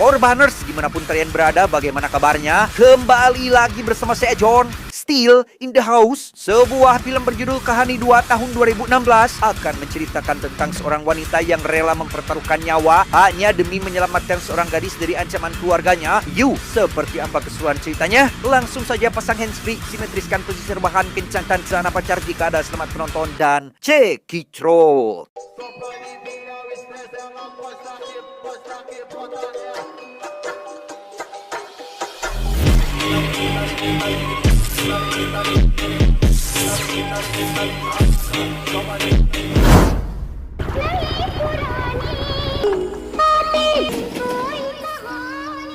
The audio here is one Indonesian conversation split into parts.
Korbaners, dimanapun kalian berada, bagaimana kabarnya? Kembali lagi bersama saya John, Still in the House. Sebuah film berjudul Kahani 2 tahun 2016 akan menceritakan tentang seorang wanita yang rela mempertaruhkan nyawa hanya demi menyelamatkan seorang gadis dari ancaman keluarganya. Seperti apa keseluruhan ceritanya? Langsung saja pasang handsfree, simetriskan posisi rebahan, kencangkan celana pacar jika ada. Selamat menonton dan cekidro.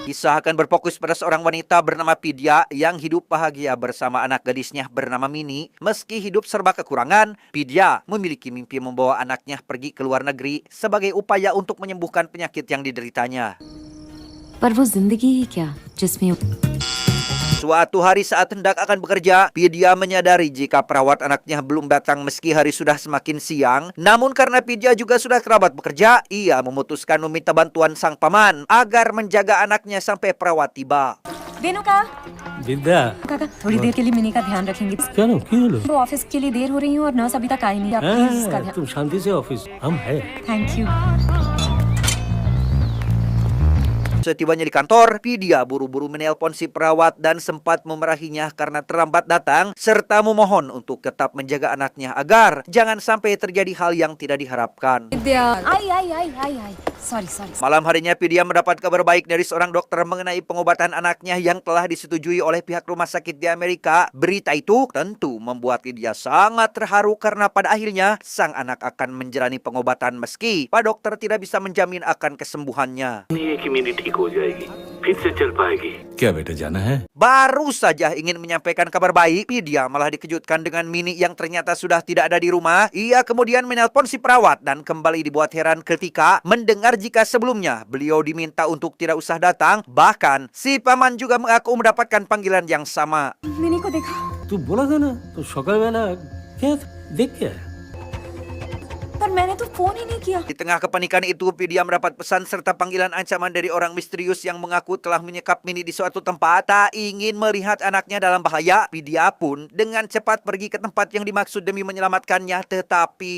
Kisah akan berfokus pada seorang wanita bernama Vidya yang hidup bahagia bersama anak gadisnya bernama Mini. Meski hidup serba kekurangan, Vidya memiliki mimpi membawa anaknya pergi ke luar negeri sebagai upaya untuk menyembuhkan penyakit yang dideritanya. पर वो जिंदगी ही क्या जिसमें Suatu hari saat hendak akan bekerja, Vidya menyadari jika perawat anaknya belum datang meski hari sudah semakin siang. Namun karena Vidya juga sudah kerabat bekerja, ia memutuskan meminta bantuan sang paman agar menjaga anaknya sampai perawat tiba. बेनुका विद्या काका थोड़ी देर के लिए मिनी का ध्यान रखेंगे क्यों क्यों लो वो ऑफिस के लिए देर हो रही है और नर्स अभी तक आई नहीं आप प्लीज इसका ध्यान तुम शांति से ऑफिस हम है thank you Setibanya di kantor, Vidya buru-buru menelpon si perawat dan sempat memarahinya karena terlambat datang, serta memohon untuk tetap menjaga anaknya agar jangan sampai terjadi hal yang tidak diharapkan. I sorry Malam harinya, Vidya mendapat kabar baik dari seorang dokter mengenai pengobatan anaknya yang telah disetujui oleh pihak rumah sakit di Amerika. Berita itu tentu membuat Vidya sangat terharu karena pada akhirnya sang anak akan menjalani pengobatan meski Pak dokter tidak bisa menjamin akan kesembuhannya. क्या बेटा जाना है Baru saja ingin menyampaikan kabar baik, Vidya malah dikejutkan dengan Mini yang ternyata sudah tidak ada di rumah. Ia kemudian menelpon si perawat dan kembali dibuat heran ketika mendengar jika sebelumnya beliau diminta untuk tidak usah datang. Bahkan si paman juga mengaku mendapatkan panggilan yang sama. Mini को देखा तू बोला था ना तो सकाळवेला क्या देख क्या पर मैंने तो फोन ही नहीं किया Di tengah kepanikan itu, Vidya mendapat pesan serta panggilan ancaman dari orang misterius yang mengaku telah menyekap Mini di suatu tempat. Tak ingin melihat anaknya dalam bahaya, Vidya pun dengan cepat pergi ke tempat yang dimaksud demi menyelamatkannya. Tetapi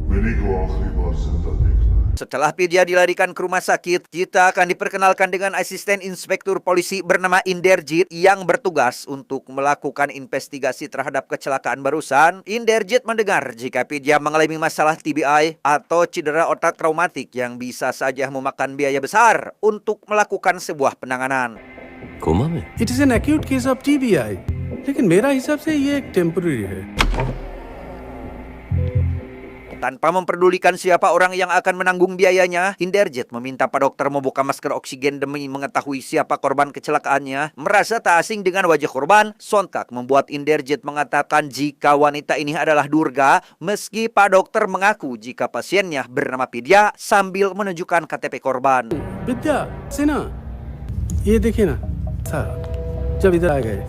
mini को आखिरी बार जिंदा देखना है। setelah Vidya dilarikan ke rumah sakit, kita akan diperkenalkan dengan asisten inspektur polisi bernama Inderjit yang bertugas untuk melakukan investigasi terhadap kecelakaan barusan. Inderjit mendengar jika Vidya mengalami masalah TBI atau cedera otak traumatik yang bisa saja memakan biaya besar untuk melakukan sebuah penanganan. Coma में it is an acute case of TBI लेकिन मेरा हिसाब से ये एक टेम्पररी है Tanpa memperdulikan siapa orang yang akan menanggung biayanya, Inderjit meminta Pak Dokter membuka masker oksigen demi mengetahui siapa korban kecelakaannya. Merasa tak asing dengan wajah korban, sontak membuat Inderjit mengatakan jika wanita ini adalah Durga, meski Pak Dokter mengaku jika pasiennya bernama Vidya sambil menunjukkan KTP korban. विद्या से ना ये देखिए ना था जब इधर आ गए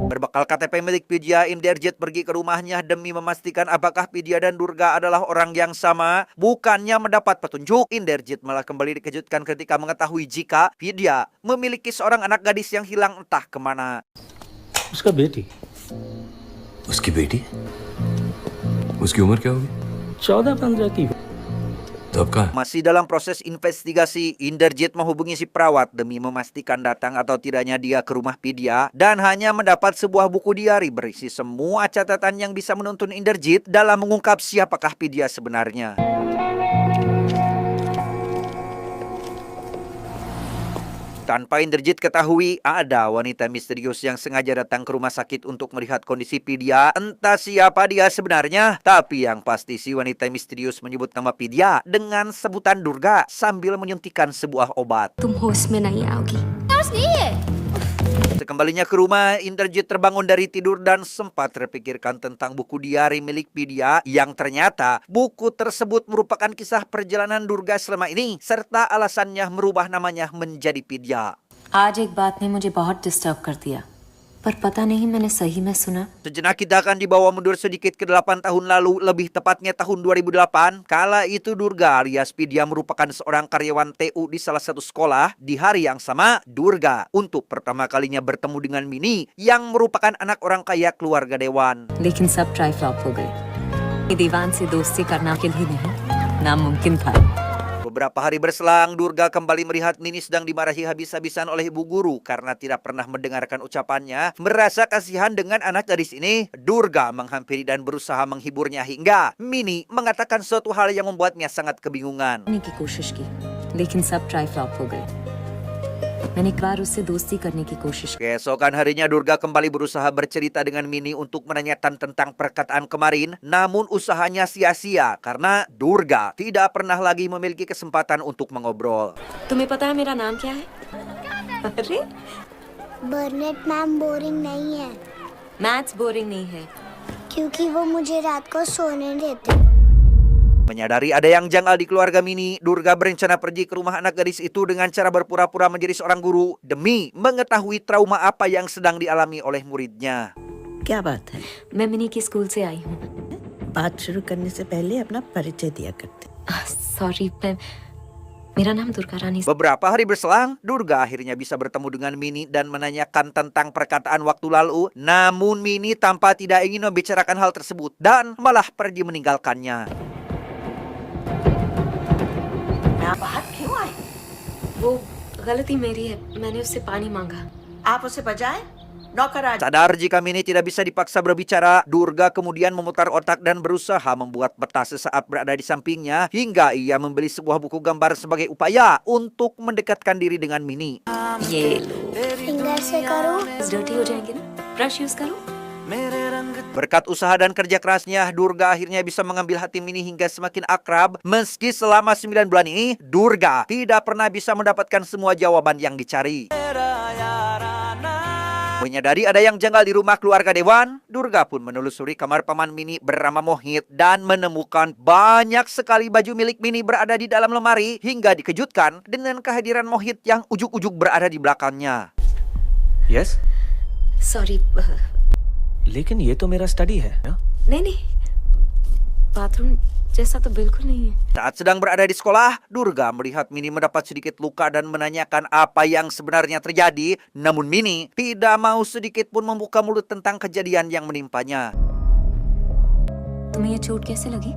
Berbekal KTP milik Vidya, Inderjit pergi ke rumahnya demi memastikan apakah Vidya dan Durga adalah orang yang sama. Bukannya mendapat petunjuk, Inderjit malah kembali dikejutkan ketika mengetahui jika Vidya memiliki seorang anak gadis yang hilang entah kemana. उसका बेटी उसकी बेटी उसकी उम्र क्या होगी 14-15 की तो अब कहाँ है? Masih dalam proses investigasi, Inderjit menghubungi si perawat demi memastikan datang atau tidaknya dia ke rumah Vidya dan hanya mendapat sebuah buku diari berisi semua catatan yang bisa menuntun Inderjit dalam mengungkap siapakah Vidya sebenarnya. Tanpa Inderjit ketahui, ada wanita misterius yang sengaja datang ke rumah sakit untuk melihat kondisi Vidya. Entah siapa dia sebenarnya, tapi yang pasti si wanita misterius menyebut nama Vidya dengan sebutan Durga sambil menyuntikkan sebuah obat. तुम होश में नहीं आओगी Sekembalinya ke rumah, Inderjit terbangun dari tidur dan sempat terpikirkan tentang buku diari milik Vidya yang ternyata buku tersebut merupakan kisah perjalanan Durga selama ini serta alasannya merubah namanya menjadi Vidya. आज एक बात ने मुझे बहुत डिस्टर्ब कर दिया पर पता नहीं मैंने सही में सुना। Sejenak kita akan dibawa mundur sedikit ke 8 tahun lalu, lebih tepatnya tahun 2008. Kala itu Durga alias Vidya merupakan seorang karyawan TU di salah satu sekolah. Di hari yang sama, Durga untuk pertama kalinya bertemu dengan Mini yang merupakan anak orang kaya keluarga Dewan. लेकिन सब try flop हो गए। दीवान से दोस्ती करना के लिए नहीं, नामुमकिन था। Beberapa hari berselang, Durga kembali melihat Mini sedang dimarahi habis-habisan oleh ibu guru karena tidak pernah mendengarkan ucapannya. Merasa kasihan dengan anak gadis ini, Durga menghampiri dan berusaha menghiburnya hingga Mini mengatakan suatu hal yang membuatnya sangat kebingungan. करने की कोशिश की, लेकिन सब try flop हो गए। मैंने एक बार उससे दोस्ती करने की कोशिश की। Keesokan harinya Durga kembali berusaha bercerita dengan Mini untuk menanyakan tentang perkataan kemarin. Namun usahanya sia-sia karena Durga tidak pernah lagi memiliki kesempatan untuk mengobrol. तुम्हें पता है मेरा नाम क्या है? अरे बर्नेट मैम बोरिंग नहीं है मैथ्स बोरिंग नहीं है। क्योंकि वो मुझे रात को सोने देते। Menyadari ada yang janggal di keluarga Mini, Durga berencana pergi ke rumah anak gadis itu dengan cara berpura-pura menjadi seorang guru demi mengetahui trauma apa yang sedang dialami oleh muridnya. क्या बात है? मैं मिनी की स्कूल से आई हूँ। बात शुरू करने से पहले अपना परिचय दिया करते। सॉरी, मेरा नाम दुर्गा रानी। Beberapa hari berselang, Durga akhirnya bisa bertemu dengan Mini dan menanyakan tentang perkataan waktu lalu. Namun Mini tampak tidak ingin membicarakan hal tersebut dan malah pergi meninggalkannya. बाहर क्यों आए? वो गलती मेरी है, मैंने उससे पानी मांगा। आप उसे बजाए? नौकर आ Sadar jika Mini tidak bisa dipaksa berbicara, Durga kemudian memutar otak dan berusaha membuat peta sesaat berada di sampingnya hingga ia membeli sebuah buku gambar sebagai upaya untuk mendekatkan diri dengan Mini. ये लो, फिंगर से करो। डर्टी हो जाएंगे ना, brush use करो। Berkat usaha dan kerja kerasnya, Durga akhirnya bisa mengambil hati Mini hingga semakin akrab. Meski selama 9 bulan ini, Durga tidak pernah bisa mendapatkan semua jawaban yang dicari. Menyadari ada yang janggal di rumah keluarga Dewan, Durga pun menelusuri kamar paman Mini bernama Mohit dan menemukan banyak sekali baju milik Mini berada di dalam lemari hingga dikejutkan dengan kehadiran Mohit yang ujuk-ujuk berada di belakangnya. Yes sorry, लेकिन ये तो मेरा स्टडी है ना? नहीं, बाथरूम जैसा तो बिल्कुल नहीं है। Saat sedang berada di sekolah, Durga melihat Mini mendapat sedikit luka dan menanyakan apa yang sebenarnya terjadi. Namun Mini tidak mau sedikit pun membuka mulut tentang kejadian yang menimpanya. तुम्हें ये चोट कैसे लगी?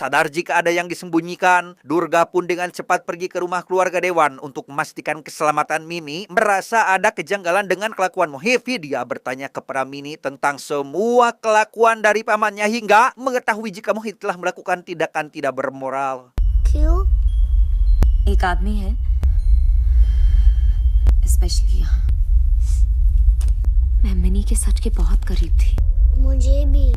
Sadar jika ada yang disembunyikan, Durga pun dengan cepat pergi ke rumah keluarga Dewan untuk memastikan keselamatan Mini. Merasa ada kejanggalan dengan kelakuan Mohit, dia bertanya kepada Mini tentang semua kelakuan dari pamannya hingga mengetahui jika Mohit telah melakukan tindakan tidak bermoral. क्यों? एक आदमी है, स्पेशली यहाँ। मैं मिनी के सच के बहुत करीब थी। मुझे भी।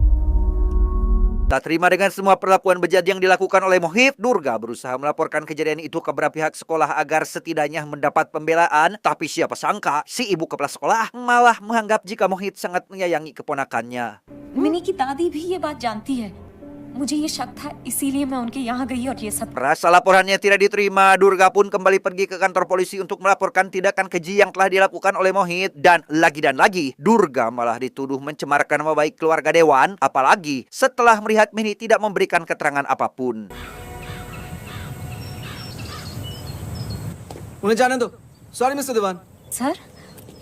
Tak terima dengan semua perlakuan bejat yang dilakukan oleh Mohit, Durga berusaha melaporkan kejadian itu kepada pihak sekolah agar setidaknya mendapat pembelaan. Tapi siapa sangka, si ibu kepala sekolah malah menganggap jika Mohit sangat menyayangi keponakannya. Mini की दादी भी ये बात जानती है। मुझे ये शक था, इसीलिए मैं उनके यहाँ गई और ये सब। Merasa laporannya tidak diterima, Durga pun kembali pergi ke kantor polisi untuk melaporkan tindakan keji yang telah dilakukan oleh Mohit. Dan lagi, Durga malah dituduh mencemarkan nama baik keluarga Dewan. Apalagi setelah melihat Mini tidak memberikan keterangan apapun. उन्हें जाने दो। Sorry mister दीवान। सर,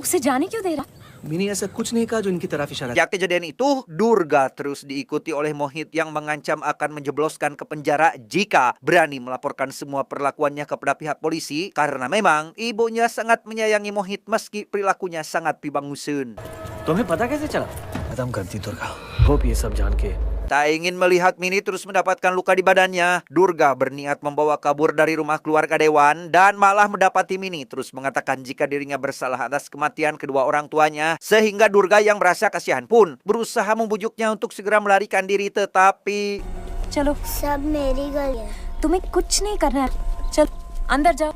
उसे जाने क्यों दे रहा? मिनी ऐसा कुछ नहीं कहा जो इनकी तरफ इशारा। Sejak kejadian itu, Durga terus diikuti oleh Mohit yang mengancam akan menjebloskan ke penjara jika berani melaporkan semua perlakuannya kepada pihak polisi. Karena memang ibunya sangat menyayangi Mohit meski perilakunya sangat pibangusun. तुम्हें पता कैसे चला? खत्म कर दी दुर्गा। होप ये सब जान के Tak ingin melihat Mini terus mendapatkan luka di badannya, Durga berniat membawa kabur dari rumah keluarga Dewan dan malah mendapati Mini terus mengatakan jika dirinya bersalah atas kematian kedua orang tuanya. Sehingga Durga yang merasa kasihan pun berusaha membujuknya untuk segera melarikan diri, tetapi चलो, सब मेरी गलती है। तुम्हें कुछ नहीं करना है। चल, अंदर जाओ।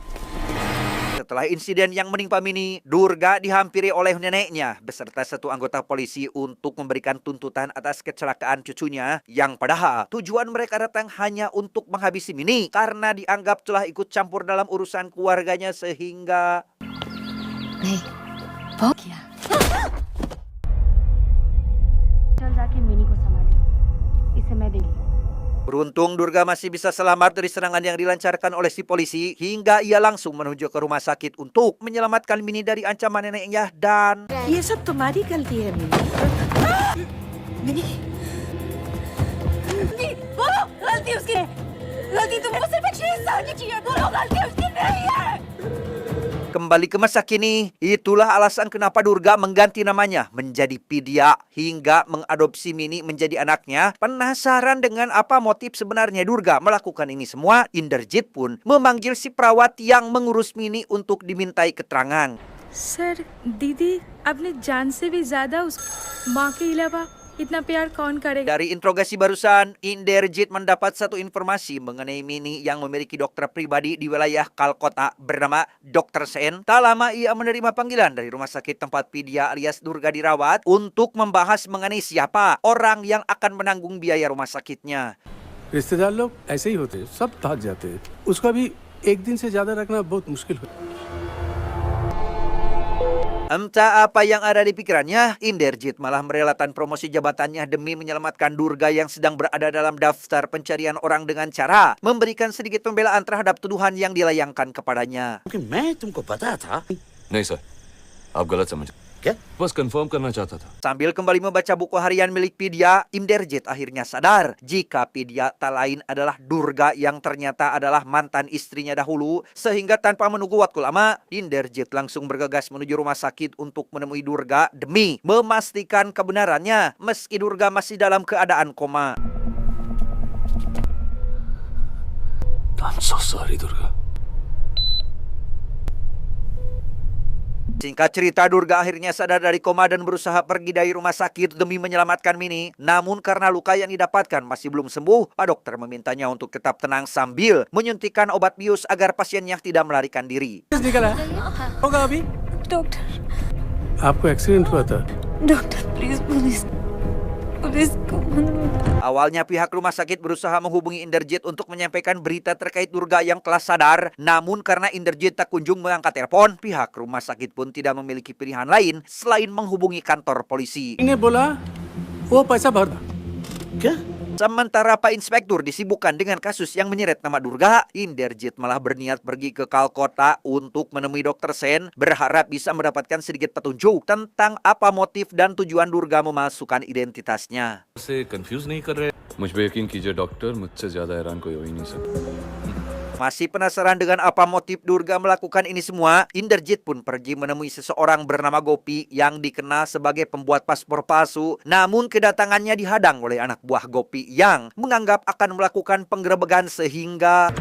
setelah insiden yang menimpa Mini, Durga dihampiri oleh neneknya beserta satu anggota polisi untuk memberikan tuntutan atas kecelakaan cucunya yang padahal tujuan mereka datang hanya untuk menghabisi Mini karena dianggap telah ikut campur dalam urusan keluarganya sehingga नहीं, जाके मिनी को संभालिए, इसे मैं देखी। Beruntung Durga masih bisa selamat dari serangan yang dilancarkan oleh si polisi hingga ia langsung menuju ke rumah sakit untuk menyelamatkan Mini dari ancaman neneknya dan ये सब तुम्हारी गलती है मिनी। मिनी बोलो, गलती उसकी है। गलती तुमको सिर्फ एक चीज समझनी चाहिए, बोलो गलती उसकी नहीं है। kembali ke masa kini. Itulah alasan kenapa Durga mengganti namanya menjadi Vidya hingga mengadopsi Mini menjadi anaknya. Penasaran dengan apa motif sebenarnya Durga melakukan ini semua, Inderjit pun memanggil si perawat yang mengurus Mini untuk dimintai keterangan. Sir, दीदी अपने जान से भी ज्यादा उस माँ के अलावा इतना प्यार कौन करेगा? Dari interogasi barusan, Inderjit mendapat satu informasi mengenai Mini yang memiliki dokter pribadi di wilayah Kalkota bernama Dr. Sen. Tak lama ia menerima panggilan dari rumah sakit tempat Vidya alias Durga dirawat untuk membahas mengenai siapa orang yang akan menanggung biaya rumah sakitnya. रिश्तेदार लोग ऐसे ही होते हैं, सब भाग जाते हैं। उसको अभी एक दिन से ज्यादा रखना बहुत मुश्किल हो। Entah apa yang ada di pikirannya, Inderjit malah merelakan promosi jabatannya demi menyelamatkan Durga yang sedang berada dalam daftar pencarian orang dengan cara memberikan sedikit pembelaan terhadap tuduhan yang dilayangkan kepadanya. क्योंकि मैं तुमको पता था। नहीं सर, आप गलत समझ क्या? बस कंफर्म करना चाहता था। Sambil kembali membaca buku harian milik Vidya, Inderjit akhirnya sadar jika Vidya tak lain adalah Durga yang ternyata adalah mantan istrinya dahulu. Sehingga tanpa menunggu waktu lama, Inderjit langsung bergegas menuju rumah sakit untuk menemui Durga demi memastikan kebenarannya meski Durga masih dalam keadaan koma. I'm so sorry, Durga. Singkat cerita, Durga akhirnya sadar dari koma dan berusaha pergi dari rumah sakit demi menyelamatkan Mini. Namun karena luka yang didapatkan masih belum sembuh, Pak Dokter memintanya untuk tetap tenang sambil menyuntikkan obat bius agar pasiennya tidak melarikan diri. निकला होगा अभी। डॉक्टर आपको एक्सीडेंट हुआ था। Doctor please police police को Awalnya pihak rumah sakit berusaha menghubungi Inderjit untuk menyampaikan berita terkait Durga yang telah sadar. Namun karena Inderjit tak kunjung mengangkat telepon, pihak rumah sakit pun tidak memiliki pilihan lain selain menghubungi kantor polisi. इन्हें बोला वो पैसा भर दो। क्या? Sementara Pak Inspektur disibukkan dengan kasus yang menyeret nama Durga, Inderjit malah berniat pergi ke Kalkota untuk menemui Dr. Sen, berharap bisa mendapatkan sedikit petunjuk tentang apa motif dan tujuan Durga memalsukan identitasnya. से कंफ्यूज नहीं कर रहे? मुझ पे यकीन कीजिए डॉक्टर, मुझसे ज्यादा हैरान कोई हो ही नहीं सकता। Masih penasaran dengan apa motif Durga melakukan ini semua, Inderjit pun pergi menemui seseorang bernama Gopi yang dikenal sebagai pembuat paspor palsu. Namun kedatangannya dihadang oleh anak buah Gopi yang menganggap akan melakukan penggerebekan sehingga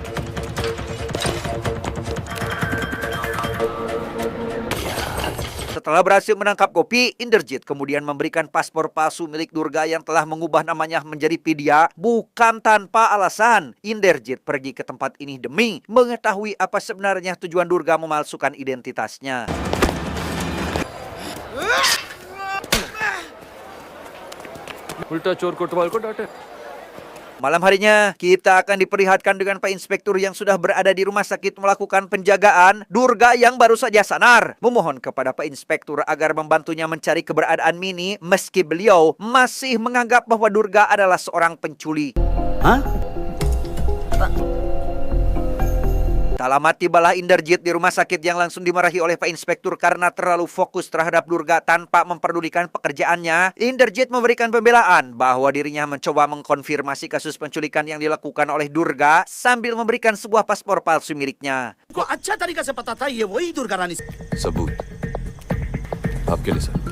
setelah berhasil menangkap Gopi, Inderjit kemudian memberikan paspor palsu milik Durga yang telah mengubah namanya menjadi Vidya. Bukan tanpa alasan, Inderjit pergi ke tempat ini demi mengetahui apa sebenarnya tujuan Durga memalsukan identitasnya. उल्टा चोर कोतवाल को डांटे। Malam harinya, kita akan diperlihatkan dengan Pak Inspektur yang sudah berada di rumah sakit melakukan penjagaan. Durga yang baru saja sadar memohon kepada Pak Inspektur agar membantunya mencari keberadaan Mini meski beliau masih menganggap bahwa Durga adalah seorang pencuri. हाँ? Tak lama tibalah Inderjit di rumah sakit yang langsung dimarahi oleh Pak Inspektur karena terlalu fokus terhadap Durga tanpa memperdulikan pekerjaannya. Inderjit memberikan pembelaan bahwa dirinya mencoba mengkonfirmasi kasus penculikan yang dilakukan oleh Durga sambil memberikan sebuah paspor palsu miliknya. को अच्छा तरीका से पता था ये वही दुर्गा रानी। सबूत आपके लिए sir.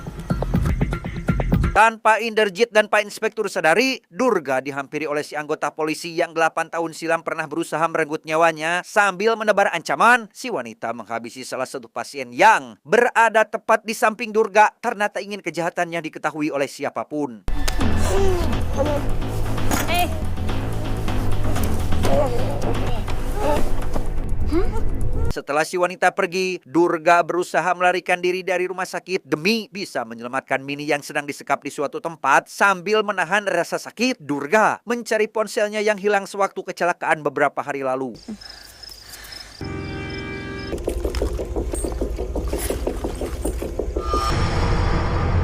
Tanpa Inderjit dan Pak Inspektur sadari, Durga dihampiri oleh si anggota polisi yang 8 tahun silam pernah berusaha merenggut nyawanya. Sambil menebar ancaman, si wanita menghabisi salah satu pasien yang berada tepat di samping Durga karena tak ingin kejahatannya diketahui oleh siapapun. Setelah si wanita pergi, Durga berusaha melarikan diri dari rumah sakit demi bisa menyelamatkan Mini yang sedang disekap di suatu tempat. Sambil menahan rasa sakit, Durga mencari ponselnya yang hilang sewaktu kecelakaan beberapa hari lalu.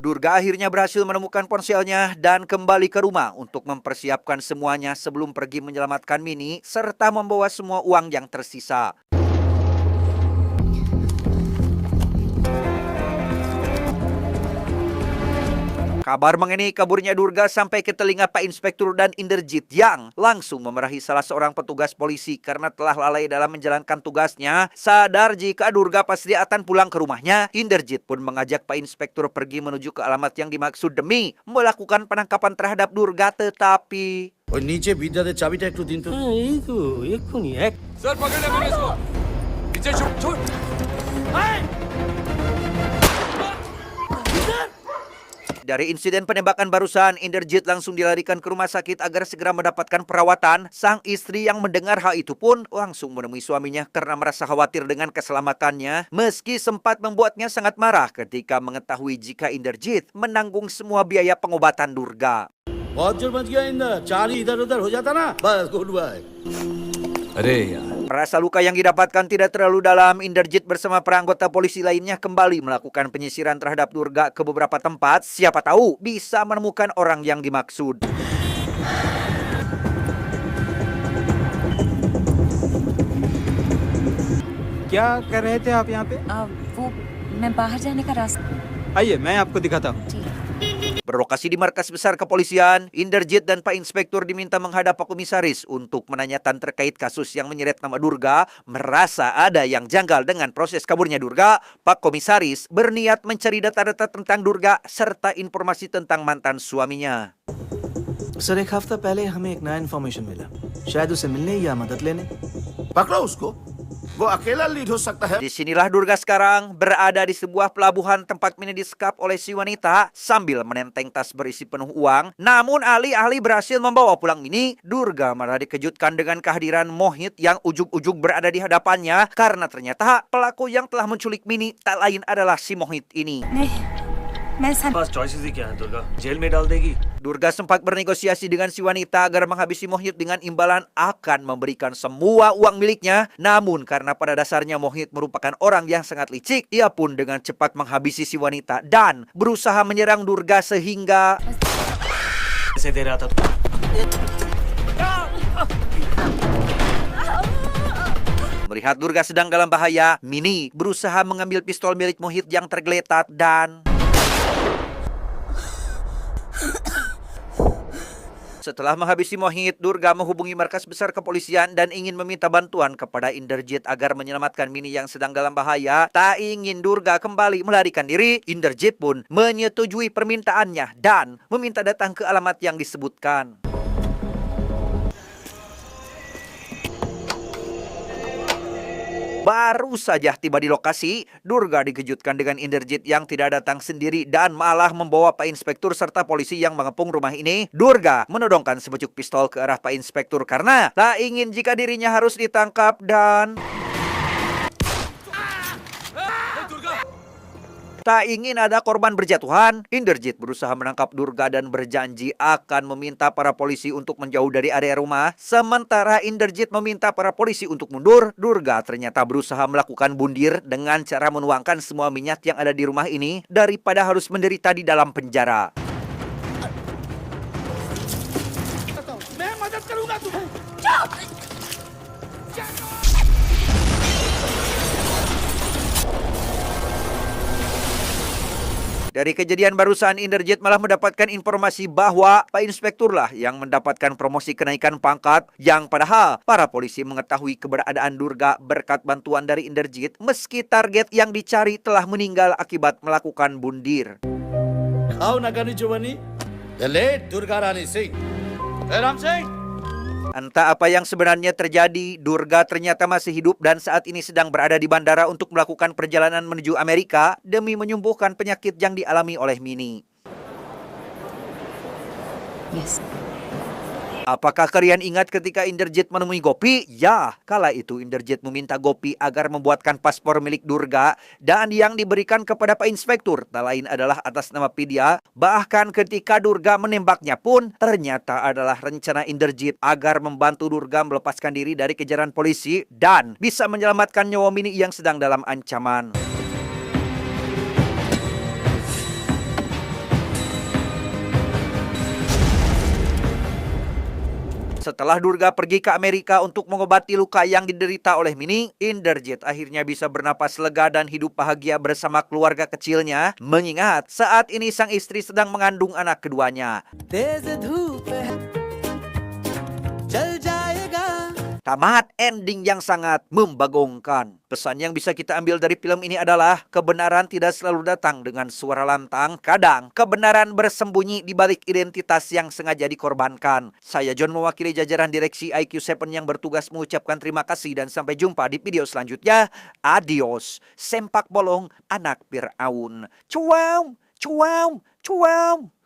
Durga akhirnya berhasil menemukan ponselnya dan kembali ke rumah untuk mempersiapkan semuanya sebelum pergi menyelamatkan Mini serta membawa semua uang yang tersisa. Kabar mengenai kaburnya Durga sampai ke telinga Pak Inspektur dan Inderjit yang langsung memarahi salah seorang petugas polisi karena telah lalai dalam menjalankan tugasnya. Sadar jika Durga pasti akan pulang ke rumahnya, Inderjit pun mengajak Pak Inspektur pergi menuju ke alamat yang dimaksud demi melakukan penangkapan terhadap Durga, tetapi ওই নিচে বিদ্যাদের চাবিটা একটু দিন তো। হ্যাঁ এই তো এক্ষুনি এক सर पकड़ ले मैंने इसको पीछे छूट छूट dari insiden penembakan barusan, Inderjit langsung dilarikan ke rumah sakit agar segera mendapatkan perawatan. Sang istri yang mendengar hal itu pun langsung menemui suaminya karena merasa khawatir dengan keselamatannya. Meski sempat membuatnya sangat marah ketika mengetahui jika Inderjit menanggung semua biaya pengobatan Durga. बहुत जोर मच गया इंदर, चार ही इधर उधर हो जाता ना, बस गुड बाय। अरे यार Rasa luka yang didapatkan tidak terlalu dalam. Inderjit bersama para anggota polisi lainnya kembali melakukan penyisiran terhadap Durga ke beberapa tempat. Siapa tahu bisa menemukan orang yang dimaksud. क्या कर रहे थे आप यहाँ पे? वो मैं बाहर जाने का रास्ता आइए मैं आपको दिखाता हूँ। Berlokasi di markas besar kepolisian, Inderjit dan Pak Inspektur diminta menghadap Pak Komisaris untuk menanyakan terkait kasus yang menyeret nama Durga. Merasa ada yang janggal dengan proses kaburnya Durga, Pak Komisaris berniat mencari data-data tentang Durga serta informasi tentang mantan suaminya. Sir एक हफ्ता पहले हमें एक नया इन्फॉर्मेशन मिला, शायद उसे मिलने या मदद लेने। पकड़ो उसको, वो अकेला लीड हो सकता है। Disinilah Durga sekarang berada di sebuah pelabuhan tempat Mini disekap oleh si wanita sambil menenteng tas berisi penuh uang. Namun alih-alih berhasil membawa pulang Mini, Durga malah dikejutkan dengan kehadiran Mohit yang ujug-ujug berada di hadapannya karena ternyata pelaku yang telah menculik Mini tak lain adalah si Mohit ini. Durga sempat bernegosiasi dengan si wanita agar menghabisi Mohit dengan imbalan akan memberikan semua uang miliknya. Namun karena pada dasarnya Mohit merupakan orang yang sangat licik, ia pun dengan cepat menghabisi si wanita dan berusaha menyerang Durga sehingga melihat Durga sedang dalam bahaya, Mini berusaha mengambil pistol milik Mohit yang tergeletak dan setelah menghabisi Mohit, Durga menghubungi markas besar kepolisian dan ingin meminta bantuan kepada Inderjit agar menyelamatkan Mini yang sedang dalam bahaya. Tak ingin Durga kembali melarikan diri, Inderjit pun menyetujui permintaannya dan meminta datang ke alamat yang disebutkan. Baru saja tiba di lokasi, Durga dikejutkan dengan Inderjit yang tidak datang sendiri dan malah membawa Pak Inspektur serta polisi yang mengepung rumah ini. Durga menodongkan sepucuk pistol ke arah Pak Inspektur karena tak ingin jika dirinya harus ditangkap dan tak ingin ada korban berjatuhan. Inderjit berusaha menangkap Durga dan berjanji akan meminta para polisi untuk menjauh dari area rumah. Sementara Inderjit meminta para polisi untuk mundur, Durga ternyata berusaha melakukan bundir dengan cara menuangkan semua minyak yang ada di rumah ini daripada harus menderita di dalam penjara. मैं मदद करूंगा तुम्हें। Dari kejadian barusan, Inderjit malah mendapatkan informasi bahwa Pak Inspektur lah yang mendapatkan promosi kenaikan pangkat, yang padahal para polisi mengetahui keberadaan Durga berkat bantuan dari Inderjit meski target yang dicari telah meninggal akibat melakukan bundir. खाओ नगनी जुबानी, the late Durga Rani Singh। Ram Singh। Entah apa yang sebenarnya terjadi, Durga ternyata masih hidup dan saat ini sedang berada di bandara untuk melakukan perjalanan menuju Amerika demi menyembuhkan penyakit yang dialami oleh Mini. Yes. Apakah kalian ingat ketika Inderjit menemui Gopi? Ya, kala itu Inderjit meminta Gopi agar membuatkan paspor milik Durga dan yang diberikan kepada Pak Inspektur tak lain adalah atas nama Pidia. Bahkan ketika Durga menembaknya pun ternyata adalah rencana Inderjit agar membantu Durga melepaskan diri dari kejaran polisi dan bisa menyelamatkan nyawa Mini yang sedang dalam ancaman. Setelah Durga pergi ke Amerika untuk mengobati luka yang diderita oleh Mini, Inderjit akhirnya bisa bernapas lega dan hidup bahagia bersama keluarga kecilnya, mengingat saat ini sang istri sedang mengandung anak keduanya. Tamat ending yang sangat membagongkan. Pesan yang bisa kita ambil dari film ini adalah kebenaran tidak selalu datang dengan suara lantang. Kadang kebenaran bersembunyi di balik identitas yang sengaja dikorbankan. Saya John mewakili jajaran direksi IQ7 yang bertugas mengucapkan terima kasih dan sampai jumpa di video selanjutnya. Adios. Sempak bolong anak Fir'aun. Cuau, cuau, cuau.